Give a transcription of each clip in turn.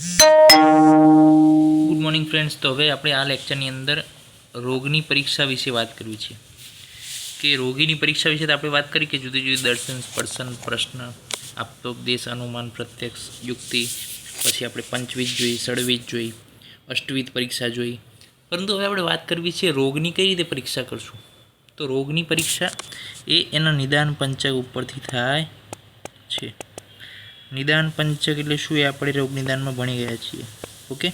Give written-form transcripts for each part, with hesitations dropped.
Good morning friends. તો હવે આપણે આ લેક્ચરની અંદર રોગની પરીક્ષા વિશે વાત કરવી છે. કે રોગીની પરીક્ષા વિશે તો આપણે વાત કરી કે જુદી જુદી દર્શન, સ્પર્શન, પ્રશ્ન, આપતોપદેશ, અનુમાન, પ્રત્યક્ષ, યુક્તિ, પછી આપણે પંચવિધ જોઈ, ષડવિધ જોઈ, અષ્ટવિધ પરીક્ષા જોઈ. પરંતુ હવે આપણે વાત કરવી છે રોગની કઈ રીતે પરીક્ષા કરશું. તો રોગની પરીક્ષા એ એના નિદાન પંચક ઉપરથી થાય છે. નિદાન પંચક એટલે શું એ આપણે રોગ નિદાનમાં ભણી ગયા છીએ. ઓકે,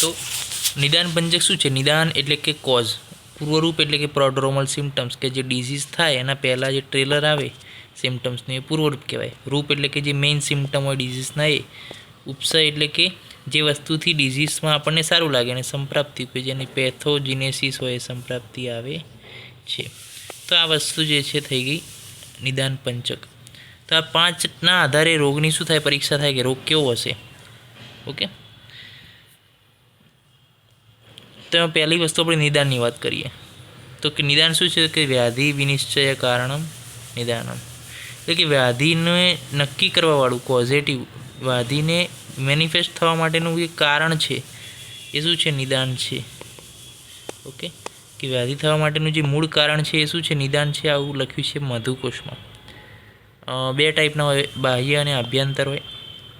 તો નિદાન પંચક શું છે? નિદાન એટલે કે કોઝ, પૂર્વરૂપ એટલે કે પ્રોડ્રોમલ સિમ્ટમ્સ, કે જે ડિઝીઝ થાય એના પહેલાં જે ટ્રેલર આવે સિમ્ટમ્સનું એ પૂર્વરૂપ કહેવાય. રૂપ એટલે કે જે મેઇન સિમ્ટમ હોય ડિઝીઝના એ. ઉપસય એટલે કે જે વસ્તુથી ડિઝીઝમાં આપણને સારું લાગે, અને સંપ્રાપ્તિ કે જેની પેથોજીનેસિસ હોય એ સંપ્રાપ્તિ આવે છે. તો આ વસ્તુ જે છે થઈ ગઈ નિદાન પંચક. તો આ પાંચના આધારે રોગની શું થાય? પરીક્ષા થાય કે રોગ કેવો હશે. ઓકે, તો પહેલી વસ્તુ આપણે નિદાનની વાત કરીએ. તો કે નિદાન શું છે? કે વ્યાધિ વિનિશ્ચય કારણમ નિદાનમ, એટલે કે વ્યાધિને નક્કી કરવાવાળું કોઝેટિવ, વ્યાધિને મેનિફેસ્ટ થવા માટેનું જે કારણ છે એ શું છે? નિદાન છે. ઓકે, કે વ્યાધિ થવા માટેનું જે મૂળ કારણ છે એ શું છે? નિદાન છે. આવું લખ્યું છે મધુકોશમાં. બે ટાઈપના હોય, બાહ્ય અને આભ્યંતર હોય.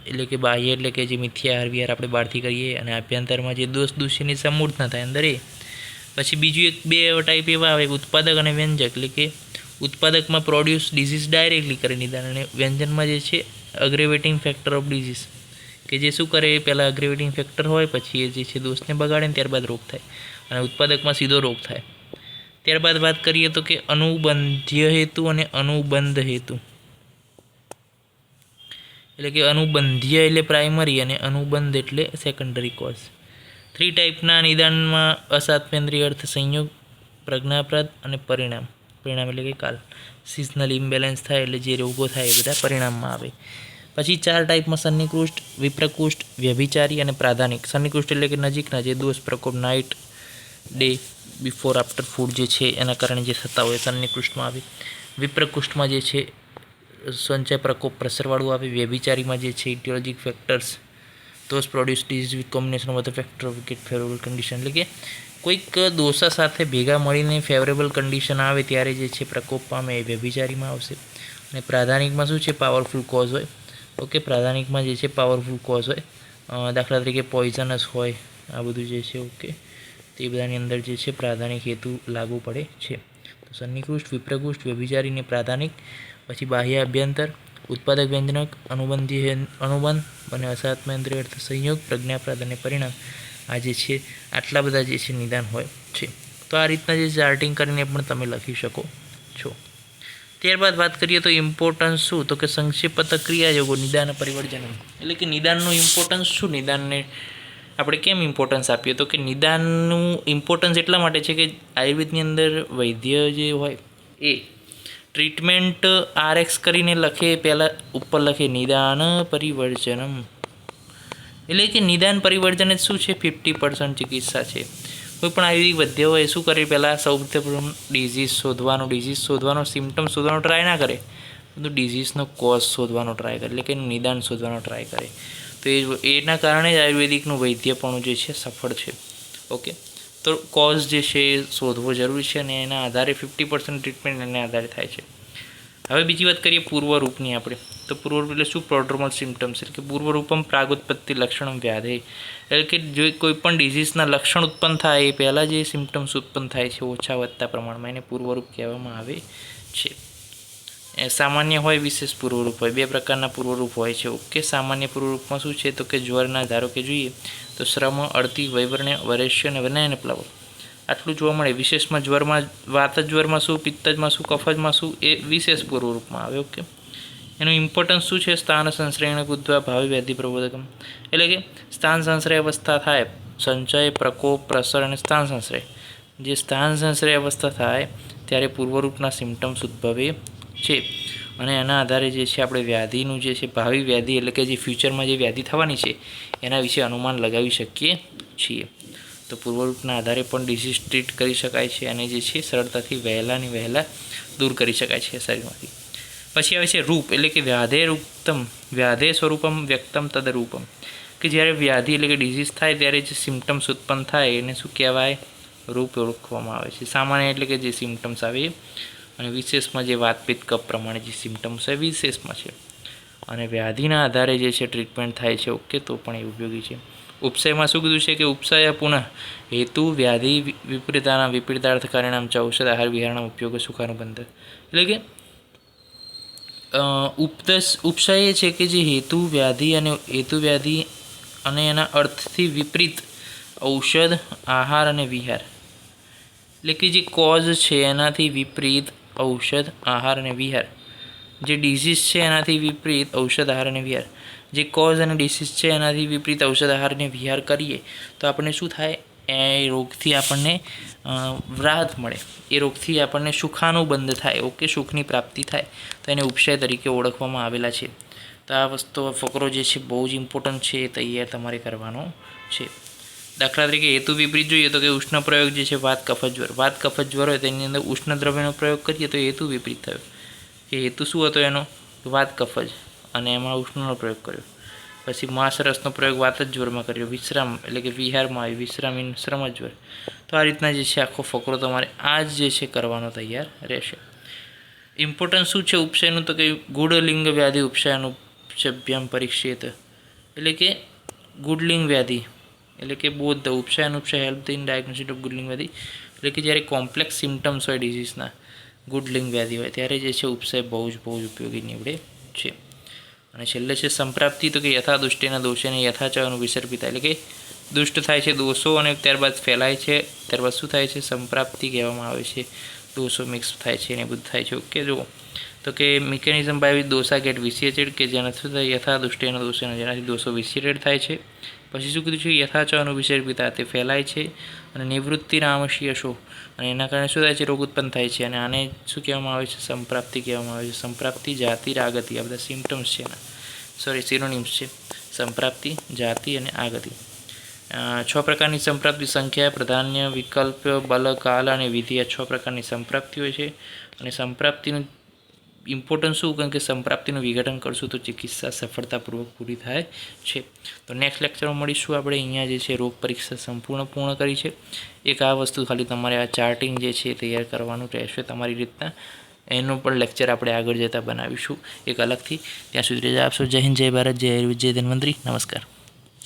એટલે કે બાહ્ય એટલે કે જે મિથ્યા આહાર વિહાર આપણે બહારથી કરીએ, અને આભ્યંતરમાં જે દોષ દૂષણની સમૂર્ત ન થાય અંદર એ. પછી બીજું એક બે ટાઈપ એવા આવે, ઉત્પાદક અને વ્યંજક. એટલે કે ઉત્પાદકમાં પ્રોડ્યુસ ડિઝીઝ ડાયરેક્ટલી કરે નિદાન, અને વ્યંજનમાં જે છે અગ્રેવેટિંગ ફેક્ટર ઓફ ડિઝીઝ, કે જે શું કરે? પહેલાં અગ્રેવેટિંગ ફેક્ટર હોય, પછી એ જે છે દોષને બગાડે ને ત્યારબાદ રોગ થાય, અને ઉત્પાદકમાં સીધો રોગ થાય. ત્યારબાદ વાત કરીએ તો કે અનુબંધ્ય હેતુ અને અનુબંધ હેતુ. એટલે કે અનુબંધ્ય એટલે પ્રાઇમરી અને અનુબંધ એટલે સેકન્ડરી કોઝ. 3 ટાઈપના નિદાનમાં અસાત્મેન્દ્રિય અર્થ સંયોગ, પ્રજ્ઞાપ્રદ અને પરિણામ. પરિણામ એટલે કે કાલ. સિઝનલ ઇમ્બેલેન્સ થાય એટલે જે રોગો થાય એ બધા પરિણામમાં આવે. પછી 4 ટાઈપમાં સન્નિકૃષ્ટ, વિપ્રકૃષ્ટ, વ્યભિચારી અને પ્રાધાનિક. સન્નિકૃષ્ટ એટલે કે નજીકના જે દોષ પ્રકોપ, night day before after food જે છે એના કારણે જે થતા હોય સન્નિકૃષ્ટમાં આવે. વિપ્રકૃષ્ટમાં જે છે સંચય પ્રકોપ પ્રસરવાળું આવે. વ્યભિચારીમાં જે છે ઇટિયોલોજિક ફેક્ટર્સ, દોષ produce disease with combination of other factor of get favourable condition. એટલે કે કોઈક દોષા સાથે ભેગા મળીને ફેવરેબલ કન્ડિશન આવે ત્યારે જે છે પ્રકોપ પામે એ વ્યભિચારીમાં આવશે. અને પ્રાધાનિકમાં શું છે? પાવરફુલ કોઝ હોય. ઓકે, પ્રાધાનિકમાં જે છે પાવરફુલ કોઝ હોય. દાખલા તરીકે પોઈઝનસ હોય, આ બધું જે છે. ઓકે, તે બધાની અંદર જે છે પ્રાધાનિક હેતુ લાગુ પડે છે. તો સન્નિકૃષ્ટ, વિપ્રકૃષ્ટ, વ્યભિચારી અને પ્રાધાનિક. પછી બાહ્ય અભ્યંતર, ઉત્પાદક વ્યંજનક, અનુબંધ અને અસાત્મેન્દ્રિય અર્થ સંયોગ, પ્રજ્ઞાપ્રદ અને પરિણામ. આ જે છે આટલા બધા જે છે નિદાન હોય છે. તો આ રીતના જે ચાર્ટિંગ કરીને પણ તમે લખી શકો છો. ત્યારબાદ વાત કરીએ તો ઇમ્પોર્ટન્સ શું? તો કે સંક્ષિપ્ત ક્રિયાયોગો નિદાન પરિવર્જન. એટલે કે નિદાનનું ઇમ્પોર્ટન્સ શું? નિદાનને આપણે કેમ ઇમ્પોર્ટન્સ આપીએ? તો કે નિદાનનું ઇમ્પોર્ટન્સ એટલા માટે છે કે આયુર્વેદની અંદર વૈદ્ય જે હોય એ ટ્રીટમેન્ટ RX કરીને લખે, પહેલાં ઉપર લખે નિદાન પરિવર્જનમ. એટલે કે નિદાન પરિવર્જન જ શું છે? 50% ચિકિત્સા છે. કોઈ પણ આયુર્વેદિક વૈદ્ય હોય શું કરે? પહેલાં સૌપ્રથમ ડિઝીઝ શોધવાનો, સિમ્ટમ શોધવાનો ટ્રાય ના કરે, પરંતુ ડિઝીઝનો કોઝ શોધવાનો ટ્રાય કરે, એટલે કે નિદાન શોધવાનો ટ્રાય કરે. તો એના કારણે જ આયુર્વેદિકનું વૈદ્યપણું જે છે સફળ છે. ઓકે, તો કોઝ જે છે એ શોધવો જરૂરી છે, અને એના આધારે 50% ટ્રીટમેન્ટ એના આધારે થાય છે. હવે બીજી વાત કરીએ પૂર્વરૂપની આપણે. તો પૂર્વરૂપ એટલે શું? પ્રોડ્રોમલ સિમ્ટમ્સ. એટલે કે પૂર્વરૂપમ પ્રાગુત્પત્તિ લક્ષણમ વ્યાધિ. એટલે કે જો કોઈ પણ ડિઝીઝના લક્ષણ ઉત્પન્ન થાય એ પહેલાં જે સિમ્ટમ્સ ઉત્પન્ન થાય છે ઓછા વધતા પ્રમાણમાં, એને પૂર્વરૂપ કહેવામાં આવે છે. સામાન્ય હોય, વિશેષ પૂર્વરૂપ હોય. 2 પ્રકારના પૂર્વરૂપ હોય છે. ઓકે, સામાન્ય પૂર્વરૂપમાં શું છે? તો કે જ્વરના ધારો કે જોઈએ તો શ્રમ, અળતી, વૈવર્ણ્ય, વરેશ્ય અને વનયન પ્લવ, આટલું જોવા મળે. વિશેષમાં જ્વરમાં વાતજ્વરમાં શું, પિત્તજમાં શું, કફજમાં શું, એ વિશેષ પૂર્વરૂપમાં આવે. ઓકે, એનું ઇમ્પોર્ટન્સ શું છે? સ્થાન સંશ્રયણ બુદ્ધવા ભાવિ વ્યાધિ પ્રબોધકમ. એટલે કે સ્થાન સંશ્રય અવસ્થા થાય, સંચય, પ્રકોપ, પ્રસર અને સ્થાન સંશ્રય. જે સ્થાન સંશ્રય અવસ્થા થાય ત્યારે પૂર્વરૂપના સિમ્ટમ્સ ઉદ્ભવે છે, અને એના આધારે જે છે આપણે વ્યાધિનું જે છે ભાવિ વ્યાધિ, એટલે કે જે ફ્યુચરમાં જે વ્યાધિ થવાની છે એના વિશે અનુમાન લગાવી શકીએ છીએ. તો પૂર્વરૂપના આધારે પણ ડિઝીઝ ટ્રીટ કરી શકાય છે, અને જે છે સરળતાથી વહેલાની વહેલા દૂર કરી શકાય છે શરીરમાંથી. પછી આવે છે રૂપ, એટલે કે વ્યાધે સ્વરૂપમ વ્યક્તમ તદરૂપમ, કે જ્યારે વ્યાધિ એટલે કે ડિઝીઝ થાય ત્યારે જે સિમ્ટમ્સ ઉત્પન્ન થાય એને શું કહેવાય? રૂપ ઓળખવામાં આવે છે. સામાન્ય એટલે કે જે સિમ્ટમ્સ આવે, અને વિશેષમાં જે વાતપિત્ત કફ પ્રમાણે જે સિમ્ટમ્સ છે વિશેષમાં છે, અને વ્યાધિના આધારે જે છે ટ્રીટમેન્ટ થાય છે. ઓકે, તો પણ એ ઉપયોગી છે. ઉપસયમાં શું કીધું છે કે ઉપસય પુનઃ હેતુ વ્યાધિ વિપરીતાર્થ કારણામ ચ ઔષધ આહાર વિહારના ઉપયોગ સુખાનુબંધ, એટલે કે ઉપસય એ છે કે જે હેતુ વ્યાધિ અને એના અર્થથી વિપરીત ઔષધ આહાર અને વિહાર, એટલે કે જે કોઝ છે એનાથી વિપરીત ઔષધ આહાર અને વિહાર, જે ડિઝીઝ છે એનાથી વિપરીત ઔષધ આહાર અને વિહાર, જે કોઝ અને ડિસીઝ છે એનાથી વિપરીત ઔષધ આહાર અને વિહાર કરીએ તો આપણને શું થાય? એ રોગથી આપણને રાહત મળે, એ રોગથી આપણને સુખાનુબંધ થાય. ઓકે, સુખની પ્રાપ્તિ થાય, તો એને ઉપશય તરીકે ઓળખવામાં આવેલા છે. તો આ વસ્તુ ફકરો જે છે બહુ જ ઇમ્પોર્ટન્ટ છે, એ તૈયાર તમારે કરવાનો છે. દાખલા તરીકે હેતુ વિપરીત જોઈએ તો કે ઉષ્ણ પ્રયોગ જે છે વાત કફ જ્વર હોય તેની અંદર ઉષ્ણ દ્રવ્યનો પ્રયોગ કરીએ તો હેતુ વિપરીત થયો. કે હેતુ શું હતો એનો? વાત કફ અને એમાં ઉષ્ણનો પ્રયોગ કર્યો. પછી માંસરસનો પ્રયોગ વાત જ જ્વરમાં કર્યો. વિશ્રામ એટલે કે વિહારમાં આવ્યો, વિશ્રામ ઇન શ્રમ જ્વર. તો આ રીતના જે છે આખો ફકરો તમારે આ જ જે છે કરવાનો તૈયાર રહેશે. ઇમ્પોર્ટન્સ શું છે ઉપશયનું? તો કે ગુડલિંગ વ્યાધિ ઉપશયાનુપશ્યભ્યામ પરીક્ષિત, એટલે કે ગુડલિંગ વ્યાધિ એટલે કે બોધ ઉપશયાનુપશય હેલ્પ ઇન ડાયગ્નોસિસ ઓફ ગુડલિંગ વ્યાધિ, એટલે કે જ્યારે કોમ્પ્લેક્સ સિમ્ટમ્સ હોય ડિઝીઝના, ગુડલિંગ વ્યાધિ હોય ત્યારે જે છે ઉપશય બહુ જ ઉપયોગી નીવડે છે. અને છેલ્લે છે સંપ્રાપ્તિ, તો કે યથા દુષ્ટેના દોષેને યથાચનું વિસર્પિતા, એટલે કે દુષ્ટ થાય છે દોષો અને ત્યારબાદ ફેલાય છે, ત્યારબાદ શું થાય છે? સંપ્રાપ્તિ કહેવામાં આવે છે. દોષો મિક્સ થાય છે અને બધું થાય છે. ઓકે, જુઓ તો કે મિકેનિઝમ બાય વિચ દોષા ગેટ વિસિએટેડ, કે જેના શું થાય? યથા દુષ્ટેના દોષેના, જેનાથી દોષો વિસિએટેડ થાય છે. પછી શું કીધું છે? યથાચનું વિસર્પિતા, તે ફેલાય છે. અને નિવૃત્તિ રામશીયશો, અને એના કારણે શું થાય છે? રોગ ઉત્પન્ન થાય છે. અને આને શું કહેવામાં આવે છે? સંપ્રાપ્તિ કહેવામાં આવે છે. સંપ્રાપ્તિ, જાતિ, આગતિ, આ બધા સિમ્ટમ્સ છે એના, સિનોનિમ્સ છે. સંપ્રાપ્તિ, જાતિ અને આગતિ. 6 પ્રકારની સંપ્રાપ્તિ: સંખ્યા, પ્રાધાન્ય, વિકલ્પ, બલ, કાલ અને વિધિ. આ 6 પ્રકારની સંપ્રાપ્તિ હોય છે. અને સંપ્રાપ્તિનું ઇમ્પોર્ટન્સ શું? કારણ કે સંપ્રાપ્તિનું વિઘટન કરશું તો ચિકિત્સા સફળતાપૂર્વક પૂરી થાય છે. તો નેક્સ્ટ લેક્ચરમાં મળીશું આપણે. અહીંયા જે છે રોગ પરીક્ષા પૂર્ણ કરી છે. એક આ વસ્તુ ખાલી તમારે આ ચાર્ટિંગ જે છે તૈયાર કરવાનું રહેશે તમારી રીતના. એનું પણ લેક્ચર આપણે આગળ જતાં બનાવીશું એક અલગથી. ત્યાં સુધી રજા આપશો. જય હિન્દ, જય ભારત, જય આયુર્વેદ, જય ધન્વંતરી. નમસ્કાર.